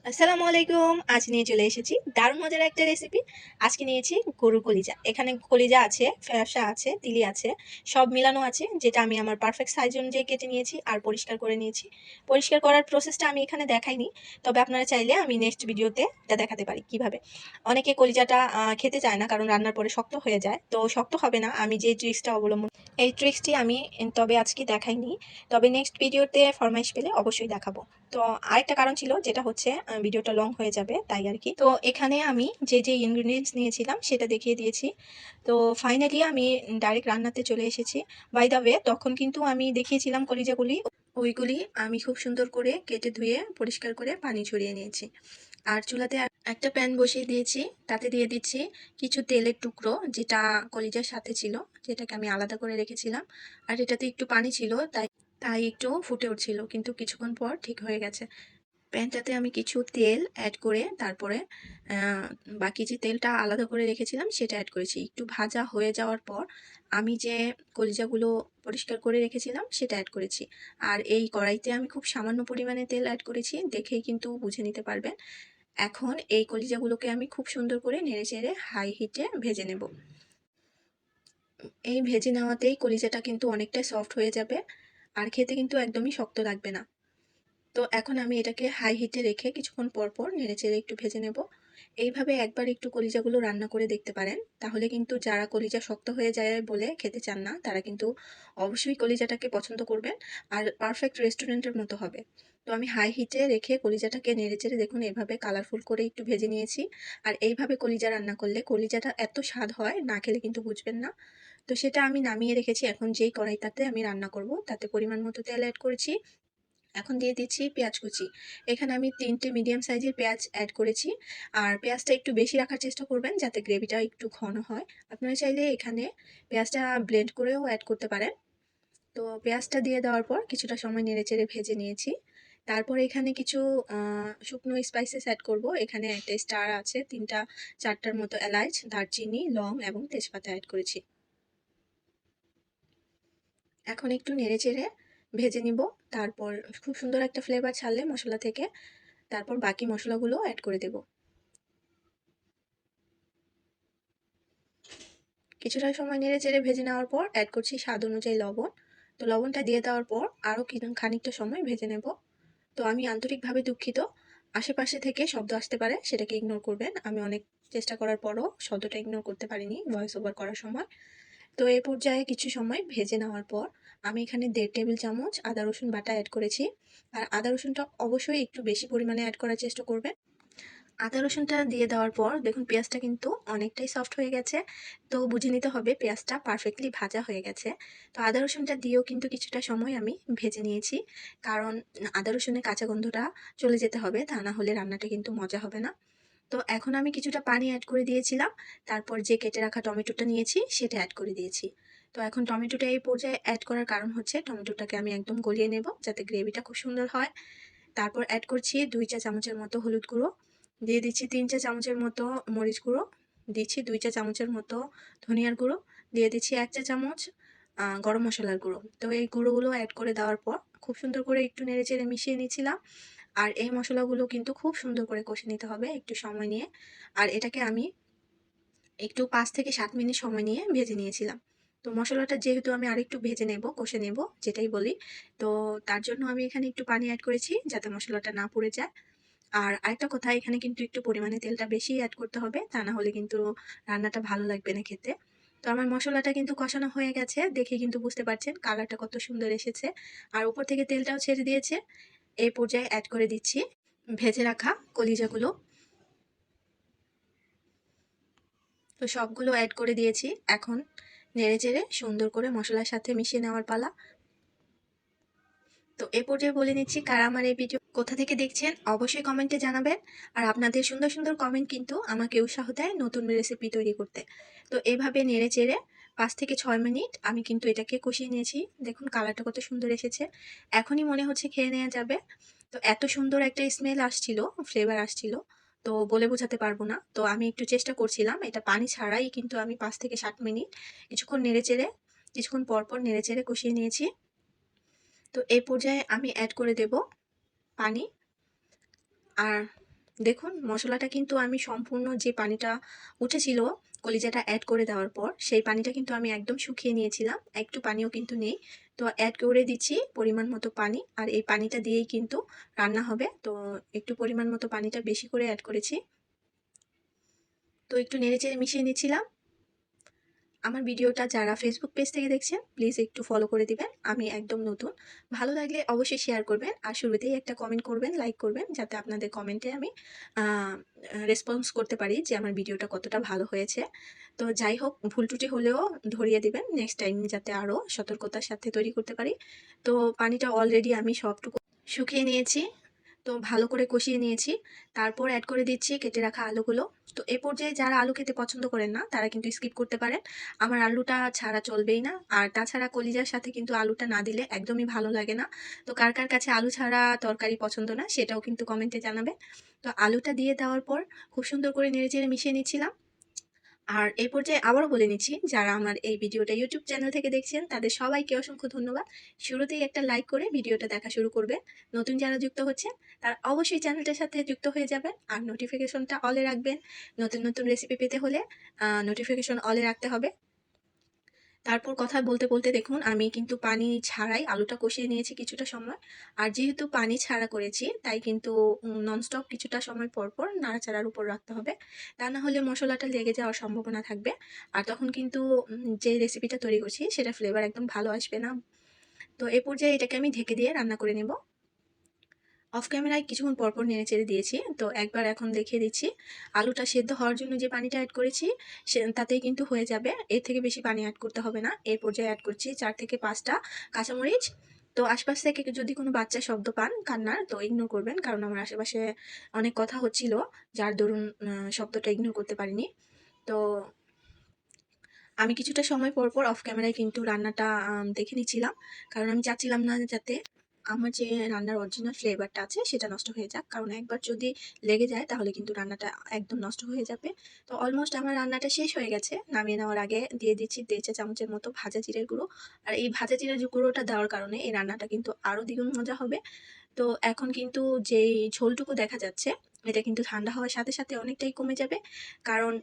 আসসালামু আলাইকুম। আজ নিয়ে চলে এসেছি দারুণ মজার একটা রেসিপি। আজকে নিয়েছি গরুর কলিজা। এখানে কলিজা আছে, ফ্যাসা আছে, তিলি আছে, সব মিলানো আছে, যেটা আমি আমার পারফেক্ট সাইজ অনুযায়ী কেটে নিয়েছি আর পরিষ্কার করে নিয়েছি। পরিষ্কার করার প্রসেসটা আমি এখানে দেখাইনি, তবে আপনারা চাইলে আমি নেক্সট ভিডিওতে এটা দেখাতে পারি কিভাবে। অনেকে কলিজাটা খেতে চায় না, কারণ রান্নার পরে শক্ত হয়ে যায়। তো শক্ত হবে না, আমি যে ট্রিক্সটা অবলম্বন, এই ট্রিক্সটি আমি তবে আজকে দেখাইনি, তবে নেক্সট ভিডিওতে ফরমাইশ পেলে অবশ্যই দেখাবো। তো আরেকটা কারণ ছিল, যেটা হচ্ছে ভিডিওটা লং হয়ে যাবে তাই আর কি। তো এখানে আমি যে ইনগ্রিডিয়েন্টস নিয়েছিলাম সেটা দেখিয়ে দিয়েছি। তো ফাইনালি আমি ডাইরেক্ট রান্নাতে চলে এসেছি। বাই দ্য ওয়ে, তখন কিন্তু আমি দেখিয়েছিলাম কলিজাগুলি, ওইগুলি আমি খুব সুন্দর করে কেটে ধুয়ে পরিষ্কার করে পানি ঝরিয়ে নিয়েছি। আর চুলাতে একটা প্যান বসিয়ে দিয়েছি, তাতে দিয়ে দিচ্ছি কিছু তেলের টুকরো, যেটা কলিজার সাথে ছিল, যেটাকে আমি আলাদা করে রেখেছিলাম। আর এটাতে একটু পানি ছিল, তাই তাই একটু ফুটে উঠছিল, কিন্তু কিছুক্ষণ পর ঠিক হয়ে গেছে। প্যানটাতে আমি কিছু তেল অ্যাড করে তারপরে বাকি যে তেলটা আলাদা করে রেখেছিলাম সেটা অ্যাড করেছি। একটু ভাজা হয়ে যাওয়ার পর আমি যে কলিজাগুলো পরিষ্কার করে রেখেছিলাম সেটা অ্যাড করেছি। আর এই কড়াইতে আমি খুব সামান্য পরিমাণে তেল অ্যাড করেছি, দেখেই কিন্তু বুঝে নিতে পারবেন। এখন এই কলিজাগুলোকে আমি খুব সুন্দর করে নেড়েচেড়ে হাই হিটে ভেজে নেব। এই ভেজে নেওয়াতেই কলিজাটা কিন্তু অনেকটাই সফট হয়ে যাবে, আর খেতে কিন্তু একদমই শক্ত লাগবে না। তো এখন আমি এটাকে হাই হিটে রেখে কিছুক্ষণ পর পর নেড়েচেড়ে একটু ভেজে নেব। এইভাবে একবার একটু কলিজাগুলো রান্না করে দেখতে পারেন, তাহলে কিন্তু যারা কলিজা শক্ত হয়ে যায় বলে খেতে চান না, তারা কিন্তু অবশ্যই কলিজাটাকে পছন্দ করবেন, আর পারফেক্ট রেস্টুরেন্টের মতো হবে। তো আমি হাই হিটে রেখে কলিজাটাকে নেড়েচেড়ে দেখুন এভাবে কালারফুল করে একটু ভেজে নিয়েছি। আর এইভাবে কলিজা রান্না করলে কলিজাটা এত স্বাদ হয়, না খেলে কিন্তু বুঝবেন না। তো সেটা আমি নামিয়ে রেখেছি। এখন যেই কড়াইটাতে আমি রান্না করব তাতে পরিমাণ মতো তেল অ্যাড করেছি। এখন দিয়ে দিচ্ছি পেঁয়াজ কুচি। এখানে আমি 3টে মিডিয়াম সাইজের পেঁয়াজ অ্যাড করেছি। আর পেঁয়াজটা একটু বেশি রাখার চেষ্টা করবেন, যাতে গ্রেভিটা একটু ঘন হয়। আপনারা চাইলে এখানে পেঁয়াজটা ব্লেন্ড করেও অ্যাড করতে পারেন। তো পেঁয়াজটা দিয়ে দেওয়ার পর কিছুটা সময় নেড়েচেড়ে ভেজে নিয়েছি। তারপর এখানে কিছু শুকনো স্পাইসেস অ্যাড করব। এখানে একটা স্টার আছে, 3টা 4টার মতো এলাচ, দারচিনি, লং এবং তেজপাতা অ্যাড করেছি। এখন একটু নেড়েচেড়ে ভেজে নিব। তারপর খুব সুন্দর একটা ফ্লেভার ছাড়লে মশলা থেকে, তারপর বাকি মশলাগুলো অ্যাড করে দেব। কিছুটা সময় নেড়ে চেড়ে ভেজে নেওয়ার পর অ্যাড করছি স্বাদ অনুযায়ী লবণ। তো লবণটা দিয়ে দেওয়ার পর আরও খানিকটা সময় ভেজে নেব। তো আমি আন্তরিকভাবে দুঃখিত, আশেপাশে থেকে শব্দ আসতে পারে, সেটাকে ইগনোর করবেন। আমি অনেক চেষ্টা করার পরও শব্দটা ইগনোর করতে পারিনি ভয়েস ওভার করার সময়। তো এই পর্যায়ে কিছু সময় ভেজে নেওয়ার পর আমি এখানে 1.5 টেবিল চামচ আদা রসুন বাটা অ্যাড করেছি। আর আদা রসুনটা অবশ্যই একটু বেশি পরিমাণে অ্যাড করার চেষ্টা করবেন। আদা রসুনটা দিয়ে দেওয়ার পর দেখুন পেঁয়াজটা কিন্তু অনেকটাই সফট হয়ে গেছে। তো বুঝে নিতে হবে পেঁয়াজটা পারফেক্টলি ভাজা হয়ে গেছে। তো আদা রসুনটা দিয়েও কিন্তু কিছুটা সময় আমি ভেজে নিয়েছি, কারণ আদা রসুনের কাঁচা গন্ধটা চলে যেতে হবে, তা না হলে রান্নাটা কিন্তু মজা হবে না। তো এখন আমি কিছুটা পানি অ্যাড করে দিয়েছিলাম। তারপর যে কেটে রাখা টমেটোটা নিয়েছি সেটা অ্যাড করে দিয়েছি। তো এখন টমেটোটা এই পর্যায়ে অ্যাড করার কারণ হচ্ছে টমেটোটাকে আমি একদম গলিয়ে নেব, যাতে গ্রেভিটা খুব সুন্দর হয়। তারপর অ্যাড করছি 2 চা চামচের মতো হলুদ গুঁড়ো, দিয়ে দিচ্ছি 3 চা চামচের মতো মরিচ গুঁড়ো, দিচ্ছি 2 চা চামচের মতো ধনিয়ার গুঁড়ো, দিয়ে দিচ্ছি 1 চা চামচ গরম মশলার গুঁড়ো। তো এই গুঁড়োগুলো অ্যাড করে দেওয়ার পর খুব সুন্দর করে একটু নেড়েচেড়ে মিশিয়ে নিচ্ছিলাম। আর এই মশলাগুলো কিন্তু খুব সুন্দর করে কষে নিতে হবে একটু সময় নিয়ে। আর এটাকে আমি একটু 5 থেকে 7 মিনিট সময় নিয়ে ভেজে নিয়েছিলাম। তো মশলাটা যেহেতু আমি আরেকটু ভেজে নেব, কষে নেব, যেটাই বলি, তো তার জন্য আমি এখানে একটু পানি অ্যাড করেছি, যাতে মশলাটা না পুড়ে যায়। আর আরেকটা কথা, এখানে কিন্তু একটু পরিমাণে তেলটা বেশি অ্যাড করতে হবে, তা না হলে কিন্তু রান্নাটা ভালো লাগবে না খেতে। তো আমার মশলাটা কিন্তু কষানো হয়ে গেছে, দেখে কিন্তু বুঝতে পারছেন কালারটা কত সুন্দর এসেছে, আর উপর থেকে তেলটাও ছেড়ে দিয়েছে। এই পর্যায়ে অ্যাড করে দিচ্ছি ভেজে রাখা কলিজাগুলো। তো সবগুলো অ্যাড করে দিয়েছি। এখন নেড়েচেড়ে সুন্দর করে মশলার সাথে মিশিয়ে নেওয়ার পালা। তো এ পর্যায়ে বলে নিচ্ছি, কারা আমার এই ভিডিও কোথা থেকে দেখছেন অবশ্যই কমেন্টে জানাবেন। আর আপনাদের সুন্দর সুন্দর কমেন্ট কিন্তু আমাকে উৎসাহ দেয় নতুন রেসিপি তৈরি করতে। তো এভাবে নেড়েচেড়ে 5 থেকে 6 মিনিট আমি কিন্তু এটাকে কষিয়ে নিয়েছি। দেখুন কালারটা কত সুন্দর এসেছে, এখনই মনে হচ্ছে খেয়ে নেওয়া যাবে। তো এত সুন্দর একটা স্মেল আসছিল, ফ্লেভার আসছিল, তো বলে বোঝাতে পারবো না। তো আমি একটু চেষ্টা করছিলাম, এটা পানি ছাড়াই কিন্তু আমি 5 থেকে 7 মিনিট কিছুক্ষণ নেড়েচেড়ে, কিছুক্ষণ পর পর নেড়েচেড়ে কষিয়ে নিয়েছি। তো এই পর্যায়ে আমি অ্যাড করে দেব পানি। আর দেখুন মশলাটা কিন্তু আমি সম্পূর্ণ যে পানিটা উঠেছিল কলিজাটা অ্যাড করে দেওয়ার পর, সেই পানিটা কিন্তু আমি একদম শুকিয়ে নিয়েছিলাম। একটু পানিও কিন্তু নেই। তো অ্যাড করে দিচ্ছি পরিমাণ মতো পানি। আর এই পানিটা দিয়েই কিন্তু রান্না হবে। তো একটু পরিমাণ মতো পানিটা বেশি করে অ্যাড করেছি। তো একটু নেড়েচেড়ে মিশিয়ে নিচ্ছিলাম। আমার ভিডিওটা যারা ফেসবুক পেজ থেকে দেখছেন প্লিজ একটু ফলো করে দিবেন। আমি একদম নতুন। ভালো লাগলে অবশ্যই শেয়ার করবেন। আর শুরুতেই একটা কমেন্ট করবেন, লাইক করবেন, যাতে আপনাদের কমেন্টে আমি রেসপন্স করতে পারি যে আমার ভিডিওটা কতটা ভালো হয়েছে। তো যাই হোক, ভুল ত্রুটি হলেও ধরিয়ে দিবেন নেক্সট টাইম, যাতে আরও সতর্কতার সাথে তৈরি করতে পারি। তো পানিটা অলরেডি আমি সবটুকু শুকিয়ে নিয়েছি। তো ভালো করে কষিয়ে নিয়েছি। তারপর অ্যাড করে দিচ্ছি কেটে রাখা আলুগুলো। তো এ পর্যায়ে যারা আলু খেতে পছন্দ করেন না তারা কিন্তু স্কিপ করতে পারেন। আমার আলুটা ছাড়া চলবেই না। আর তাছাড়া কলিজার সাথে কিন্তু আলুটা না দিলে একদমই ভালো লাগে না। তো কার কার কাছে আলু ছাড়া তরকারি পছন্দ না সেটাও কিন্তু কমেন্টে জানাবে। তো আলুটা দিয়ে দেওয়ার পর খুব সুন্দর করে নেড়েচেড়ে মিশিয়ে নিচ্ছিলাম। আর এই পর্যায়ে আবারও বলে নিচ্ছি, যারা আমার এই ভিডিওটা ইউটিউব চ্যানেল থেকে দেখছেন তাদের সবাইকে অসংখ্য ধন্যবাদ। শুরুতেই একটা লাইক করে ভিডিওটা দেখা শুরু করবে। নতুন যারা যুক্ত হচ্ছেন তারা অবশ্যই চ্যানেলটার সাথে যুক্ত হয়ে যাবেন আর নোটিফিকেশনটা অলে রাখবেন। নতুন নতুন রেসিপি পেতে হলে নোটিফিকেশন অলে রাখতে হবে। তারপর কথা বলতে বলতে দেখুন আমি কিন্তু পানি ছাড়াই আলুটা কষিয়ে নিয়েছি কিছুটা সময়। আর যেহেতু পানি ছাড়া করেছি তাই কিন্তু ননস্টপ কিছুটা সময় পর পর নাড়াচাড়ার উপর রাখতে হবে। তা না হলে মশলাটা লেগে যাওয়ার সম্ভাবনা থাকবে। আর তখন কিন্তু যে রেসিপিটা তৈরি করছি সেটা ফ্লেভার একদম ভালো আসবে না। তো এ পর্যায়ে এটাকে আমি ঢেকে দিয়ে রান্না করে নেব। অফ ক্যামেরায় কিছুক্ষণ পরপর নেড়েচেড়ে দিয়েছি। তো একবার এখন দেখিয়ে দিচ্ছি। আলুটা সেদ্ধ হওয়ার জন্য যে পানিটা অ্যাড করেছি তাতেই কিন্তু হয়ে যাবে। এর থেকে বেশি পানি অ্যাড করতে হবে না। এই পর্যায়ে অ্যাড করছি ৪ থেকে ৫ টা কাঁচামরিচ। তো আশপাশ থেকে যদি কোনো বাচ্চা শব্দ পান কান্নার, তো ইগনোর করবেন। কারণ আমার আশেপাশে অনেক কথা হচ্ছিল, যার দরুন শব্দটা ইগনোর করতে পারিনি। তো আমি কিছুটা সময় পরপর অফ ক্যামেরায় কিন্তু রান্নাটা দেখে নিচ্ছিলাম। কারণ আমি চাচ্ছিলাম না যাতে আমার যে রান্নার অরিজিনাল ফ্লেভারটা আছে সেটা নষ্ট হয়ে যাক। কারণ একবার যদি লেগে যায় তাহলে কিন্তু রান্নাটা একদম নষ্ট হয়ে যাবে। তো অলমোস্ট আমার রান্নাটা শেষ হয়ে গেছে। নামিয়ে নেওয়ার আগে দিয়ে দিচ্ছি ১.৫ চা চামচের মতো ভাজা জিরের গুঁড়ো। আর এই ভাজা জিরের গুঁড়োটা দেওয়ার কারণে এই রান্নাটা কিন্তু আরও দ্বিগুণ মজা হবে। তো এখন কিন্তু যেই ঝোলটুকু দেখা যাচ্ছে এটা কিন্তু ঠান্ডা হওয়ার সাথে সাথে অনেকটাই কমে যাবে। কারণ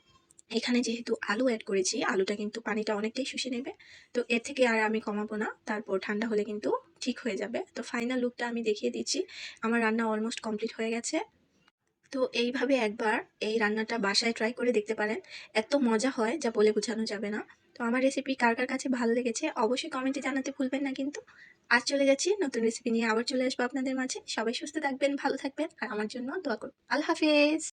এখানে যেহেতু আলু অ্যাড করেছি, আলুটা কিন্তু পানিটা অনেকটাই শুষে নেবে। তো এর থেকে আর আমি কমাবো না। তারপর ঠান্ডা হলে কিন্তু ঠিক হয়ে যাবে। তো ফাইনাল লুকটা আমি দেখিয়ে দিচ্ছি। আমার রান্না অলমোস্ট কমপ্লিট হয়ে গেছে। তো এইভাবে একবার এই রান্নাটা বাসায় ট্রাই করে দেখতে পারেন। এত মজা হয় যা বলে বোঝানো যাবে না। তো আমার রেসিপি কার কার কাছে ভালো লেগেছে অবশ্যই কমেন্টে জানাতে ভুলবেন না কিন্তু। আজ চলে যাচ্ছি নতুন রেসিপি নিয়ে, আবার চলে আসবো আপনাদের মাঝে। সবাই সুস্থ থাকবেন, ভালো থাকবেন আর আমার জন্য দোয়া করবেন। আল্লাহ হাফেজ।